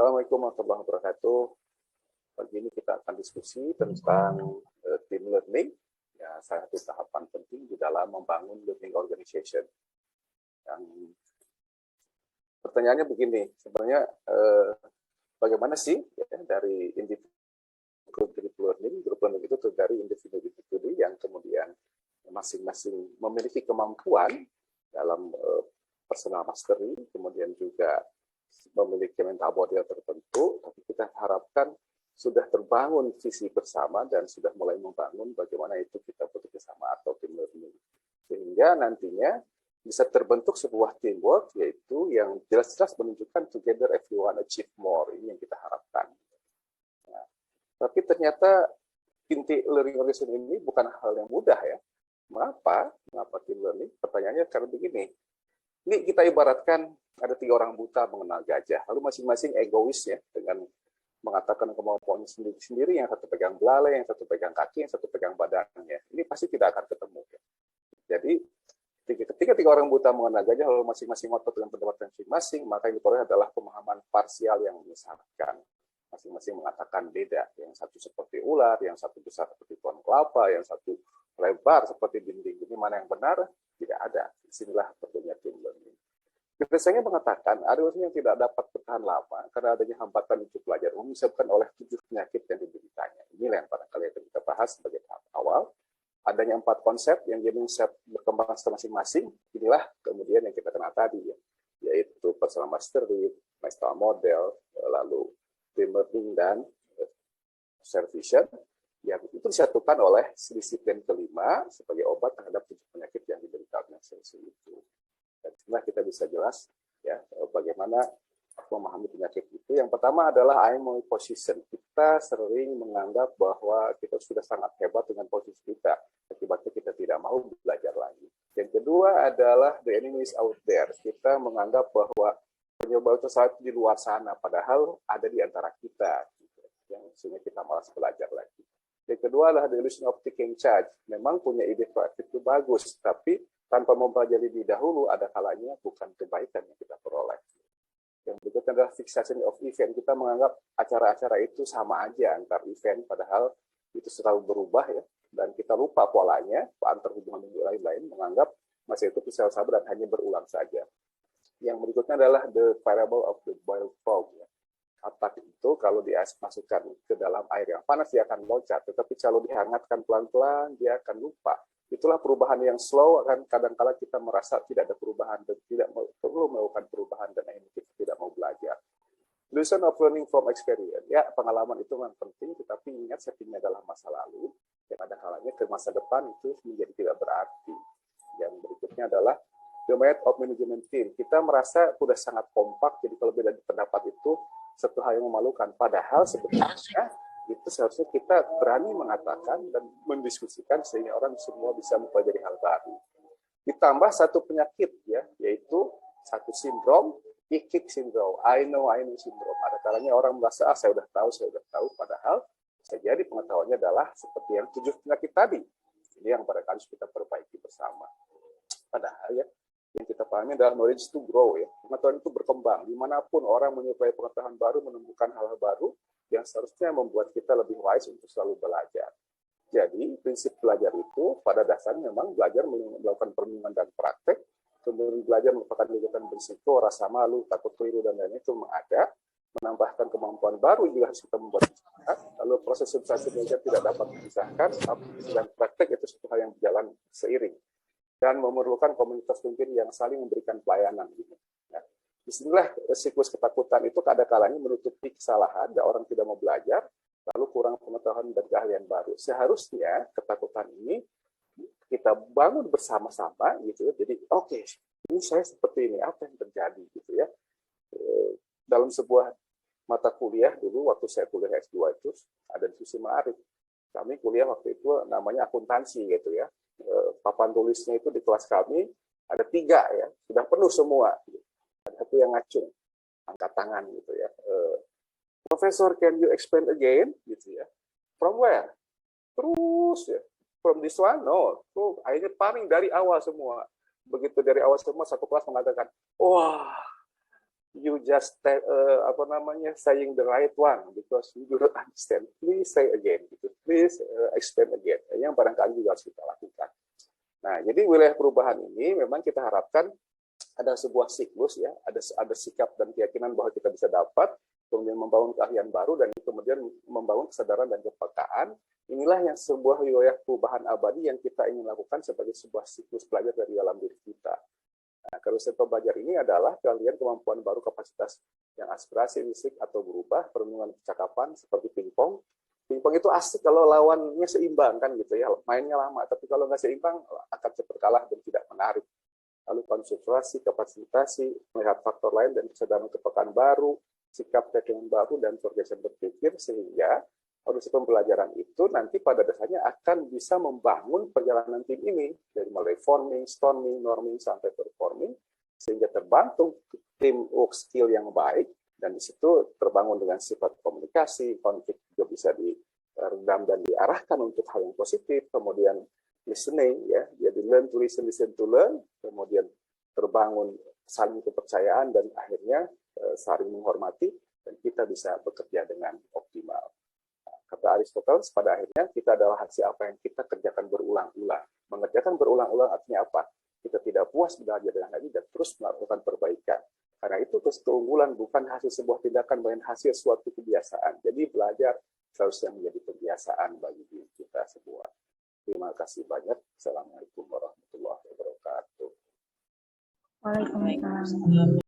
Assalamualaikum warahmatullahi wabarakatuh. Pagi ini kita akan diskusi tentang team learning, ya, salah satu tahapan penting di dalam membangun learning organization. Yang pertanyaannya begini, sebenarnya bagaimana sih ya, dari individu grup learning itu dari individu-individu yang kemudian masing-masing memiliki kemampuan dalam personal mastery, kemudian juga memiliki mental model tertentu, tapi kita harapkan sudah terbangun visi bersama dan sudah mulai membangun bagaimana itu kita bekerja sama atau team learning. Sehingga nantinya bisa terbentuk sebuah teamwork, yaitu yang jelas-jelas menunjukkan together everyone achieve more. Ini yang kita harapkan. Nah, tapi ternyata inti learning organization ini bukan hal yang mudah ya. Mengapa? Mengapa team learning? Pertanyaannya karena begini. Ini kita ibaratkan ada 3 orang buta mengenal gajah, lalu masing-masing egois ya, dengan mengatakan kemampuannya sendiri-sendiri, yang satu pegang belalai, yang satu pegang kaki, yang satu pegang badannya. Ini pasti tidak akan ketemu. Ya. Jadi, ketika 3 orang buta mengenal gajah, lalu masing-masing ngotot dengan pendapat masing-masing, maka yang diperoleh adalah pemahaman parsial yang menyesatkan. Masing-masing mengatakan beda. Yang satu seperti ular, yang satu besar seperti pohon kelapa, yang satu lebar seperti dinding. Ini mana yang benar? Tidak ada. Disinilah perlunya team learning. Biasanya mengatakan ada orang yang tidak dapat bertahan lama karena adanya hambatan untuk belajar disebabkan oleh 7 penyakit yang dideritanya. Inilah yang barangkali akan kita bahas sebagai tahap awal. Adanya 4 konsep yang jadi berkembang masing-masing. Inilah kemudian yang kita kenal tadi, ya, yaitu personal mastery, mental model, lalu team learning dan observation. Yang itu disatukan oleh disiplin kelima sebagai obat terhadap 7 penyakit yang diderita organisasi itu. Dan setelah kita bisa jelas ya bagaimana memahami penyakit itu. Yang pertama adalah I'm my position. Kita sering menganggap bahwa kita sudah sangat hebat dengan posisi kita. Akibatnya kita tidak mau belajar lagi. Yang kedua adalah the enemy is out there. Kita menganggap bahwa penyebab itu di luar sana, padahal ada di antara kita. Yang sehingga kita malas belajar lagi. Yang kedua adalah the illusion of taking charge. Memang punya ide proaktif itu bagus, tapi tanpa mempelajari lebih dahulu, ada kalanya bukan kebaikan yang kita peroleh. Yang berikutnya adalah fixation of event. Kita menganggap acara-acara itu sama aja antar event, padahal itu selalu berubah ya. Dan kita lupa polanya, antar hubungan lain-lain, menganggap masa itu bisa sabar dan hanya berulang saja. Yang berikutnya adalah the parable of the boiled frog. Ya. Katak itu kalau dimasukkan ke dalam air yang panas, dia akan loncat. Tetapi kalau dihangatkan pelan-pelan, dia akan lupa. Itulah perubahan yang slow, akan kadang-kala kita merasa tidak ada perubahan dan tidak perlu melakukan perubahan dan akhirnya kita tidak mau belajar. Lesson of learning from experience. Ya, pengalaman itu memang penting, tetapi ingat settingnya adalah masa lalu, yang ada kalanya ke masa depan itu menjadi tidak berarti. Yang berikutnya adalah the method of management team. Kita merasa sudah sangat kompak, jadi kalau beda pendapat itu satu hal yang memalukan. Padahal sebenarnya itu seharusnya kita berani mengatakan dan mendiskusikan sehingga orang semua bisa mempelajari hal baru. Ditambah satu penyakit ya, yaitu satu sindrom, kick syndrome, I know syndrome. Ada kalanya orang merasa saya udah tahu, padahal bisa jadi pengetahuannya adalah seperti yang 7 penyakit tadi. Ini yang barangkali kita perbaiki bersama. Padahal ya, yang kita pahami adalah knowledge to grow ya. Pengetahuan itu berkembang. Dimanapun orang menyuplai pengetahuan baru, menemukan hal-hal baru yang seharusnya membuat kita lebih wise untuk selalu belajar. Jadi prinsip belajar itu pada dasarnya memang belajar melakukan perenungan dan praktek. Kemudian belajar merupakan kegiatan berisiko, rasa malu, takut keliru dan lainnya itu memang ada. Menambahkan kemampuan baru juga harus kita membuat usaha. Lalu proses substansi belajar tidak dapat dipisahkan, dan praktek itu satu hal yang berjalan seiring. Dan memerlukan komunitas pemimpin yang saling memberikan pelayanan. Nah, disinilah siklus ketakutan itu kadang-kalanya menutupi kesalahan, dan orang tidak mau belajar, lalu kurang pengetahuan dan keahlian baru. Seharusnya ketakutan ini kita bangun bersama-sama, gitu ya. Jadi, oke, ini saya seperti ini, apa yang terjadi, gitu ya. Dalam sebuah mata kuliah dulu, waktu saya kuliah S2 itu, ada diskusi Ma'arif. Kami kuliah waktu itu namanya akuntansi, gitu ya. Papan tulisnya itu di kelas kami ada 3 ya, sudah penuh semua. Ada satu yang ngacung, angkat tangan gitu ya. Professor, can you explain again? Gitu ya. From where? Terus ya. From this one? No. Tuh, akhirnya paling dari awal semua. Begitu dari awal semua, satu kelas mengatakan, wah, you just saying the right one because you do not understand. Please say again, gitu. Please explain again. Yang barangkali juga harus kita lakukan. Nah, jadi wilayah perubahan ini memang kita harapkan ada sebuah siklus ya, ada sikap dan keyakinan bahwa kita bisa dapat, kemudian membangun keahlian baru dan kemudian membangun kesadaran dan kepekaan. Inilah yang sebuah wilayah perubahan abadi yang kita ingin lakukan sebagai sebuah siklus belajar dari dalam diri kita. Nah, konsep belajar ini adalah keahlian, kemampuan baru, kapasitas yang aspirasi, listrik atau berubah, perlindungan percakapan seperti pingpong. Pingpong itu asik kalau lawannya seimbang kan gitu ya, mainnya lama. Tapi kalau nggak seimbang akan cepat kalah dan tidak menarik. Lalu konsentrasi, kapasitasi, melihat faktor lain dan kesadaran kepekaan baru, sikap keyakinan baru dan kebiasaan berpikir sehingga proses pembelajaran itu nanti pada dasarnya akan bisa membangun perjalanan tim ini dari mulai forming, storming, norming sampai performing sehingga terbantu tim work skill yang baik dan di situ terbangun dengan sifat komunikasi, konflik juga bisa diredam dan diarahkan untuk hal yang positif, kemudian listening ya, jadi learn to listen, listen to learn, kemudian terbangun saling kepercayaan dan akhirnya saling menghormati dan kita bisa bekerja dengan optimal. Kata Aristoteles, pada akhirnya kita adalah hasil apa yang kita kerjakan berulang-ulang. Mengerjakan berulang-ulang artinya apa? Kita tidak puas belajar dengan lagi dan terus melakukan perbaikan. Karena itu keunggulan bukan hasil sebuah tindakan, melainkan hasil suatu kebiasaan. Jadi belajar seharusnya menjadi kebiasaan bagi diri kita semua. Terima kasih banyak. Assalamualaikum warahmatullahi wabarakatuh. Waalaikumsalam.